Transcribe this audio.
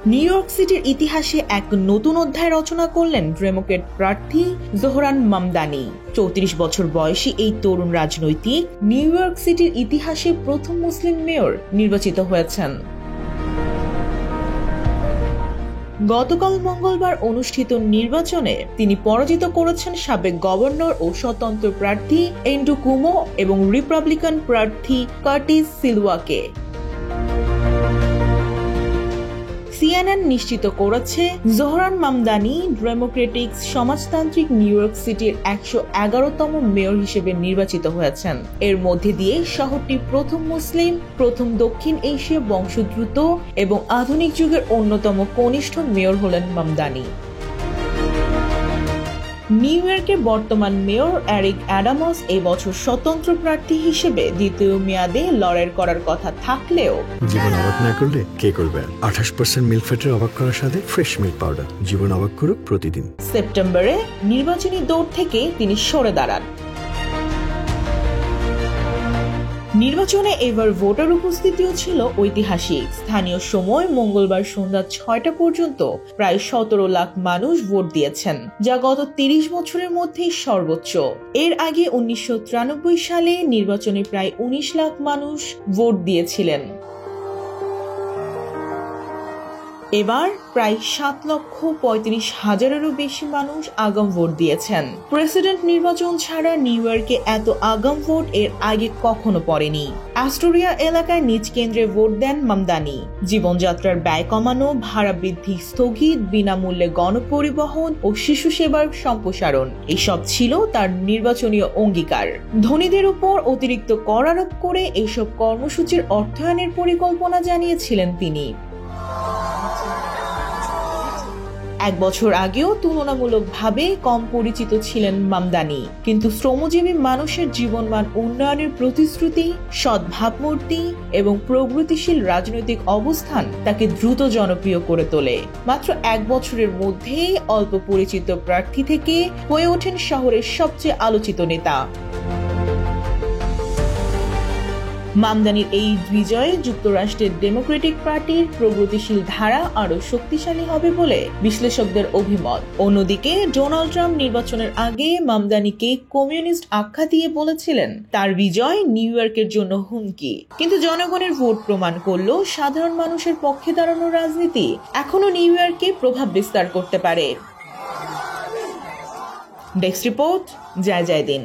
New York সিটির ইতিহাসে এক নতুন অধ্যায় রচনা করলেন ডেমোক্র্যাট প্রার্থী জোহরান মামদানি। ৩৪ বছর বয়সী এই তরুণ রাজনৈতিক নিউ ইয়র্ক সিটির ইতিহাসে প্রথম মুসলিম মেয়র নির্বাচিত হয়েছেন। গতকাল মঙ্গলবার অনুষ্ঠিত নির্বাচনে তিনি পরাজিত করেছেন সাবেক গভর্নর ও স্বতন্ত্র প্রার্থী এন্ড্রু কুমো এবং রিপাবলিকান প্রার্থী কার্টিস সিলওয়াকে। সিএনএন নিশ্চিত করেছে জোহরান মামদানি ডেমোক্রেটিক সমাজতান্ত্রিক নিউ ইয়র্ক সিটির ১১১তম মেয়র হিসেবে নির্বাচিত হয়েছেন। এর মধ্যে দিয়ে শহরটি প্রথম মুসলিম, প্রথম দক্ষিণ এশীয় বংশোদ্ভূত এবং আধুনিক যুগের অন্যতম কনিষ্ঠ মেয়র হলেন মামদানি। নিউ ইয়র্কের বর্তমান মেয়র এরিক অ্যাডামস এই বছর স্বতন্ত্র প্রার্থী হিসেবে দ্বিতীয় মেয়াদে লড়াই করার কথা থাকলেও জীবন অবাক না করলে কে করবে? ২৮% মিল্ক ফ্যাটের অবাক করার সাথে ফ্রেশ মিল্ক পাউডার। জীবন অবাক করুক প্রতিদিন। সেপ্টেম্বরে নির্বাচনী দৌড় থেকে তিনি সরে দাঁড়ান। নির্বাচনে এবার ভোটার উপস্থিতিও ছিল ঐতিহাসিক। স্থানীয় সময় মঙ্গলবার সন্ধ্যা ৬টা পর্যন্ত প্রায় ১৭ লাখ মানুষ ভোট দিয়েছেন, যা গত ৩০ বছরের মধ্যেই সর্বোচ্চ। এর আগে ১৯৯৩ সালে নির্বাচনে প্রায় ১৯ লাখ মানুষ ভোট দিয়েছিলেন। এবার প্রায় ৭,৩৫,০০০-এরও বেশি মানুষ আগাম ভোট দিয়েছেন। প্রেসিডেন্ট নির্বাচন ছাড়া নিউ ইয়র্কে এত আগাম ভোট এর আগে কখনো পড়েনি। অ্যাস্টোরিয়া এলাকায় নিজ কেন্দ্রে ভোট দেন মামদানি। জীবনযাত্রার ব্যয় কমানো, ভাড়া বৃদ্ধি স্থগিত, বিনামূল্যে গণপরিবহন ও শিশু সেবার সম্প্রসারণ এসব ছিল তার নির্বাচনী অঙ্গীকার। ধনীদের উপর অতিরিক্ত কর আরোপ করে এসব কর্মসূচির অর্থায়নের পরিকল্পনা জানিয়েছিলেন তিনি। ১ বছর আগেও তুলনামূলকভাবে কম পরিচিত ছিলেন মামদানি, কিন্তু শ্রমজীবী মানুষের জীবনমান উন্নয়নের প্রতিশ্রুতি, সৎ ভাবমূর্তি এবং প্রগতিশীল রাজনৈতিক অবস্থান তাকে দ্রুত জনপ্রিয় করে তোলে। মাত্র ১ বছরের মধ্যেই অল্প পরিচিত প্রার্থী থেকে হয়ে ওঠেন শহরের সবচেয়ে আলোচিত নেতা। মামদানির এই বিজয়ে যুক্তরাষ্ট্রের ডেমোক্রেটিক পার্টির প্রগতিশীল ধারা আরও শক্তিশালী হবে বলে বিশ্লেষকদের অভিমত। অন্যদিকে ডোনাল্ড ট্রাম্প নির্বাচনের আগে মামদানিকে কমিউনিস্ট আখ্যা দিয়ে বলেছিলেন তার বিজয় নিউ ইয়র্কের জন্য হুমকি। কিন্তু জনগণের ভোট প্রমাণ করল সাধারণ মানুষের পক্ষে দাঁড়ানোর রাজনীতি এখনো নিউ ইয়র্কে প্রভাব বিস্তার করতে পারে। ডেস্ক রিপোর্ট, জয় দিন।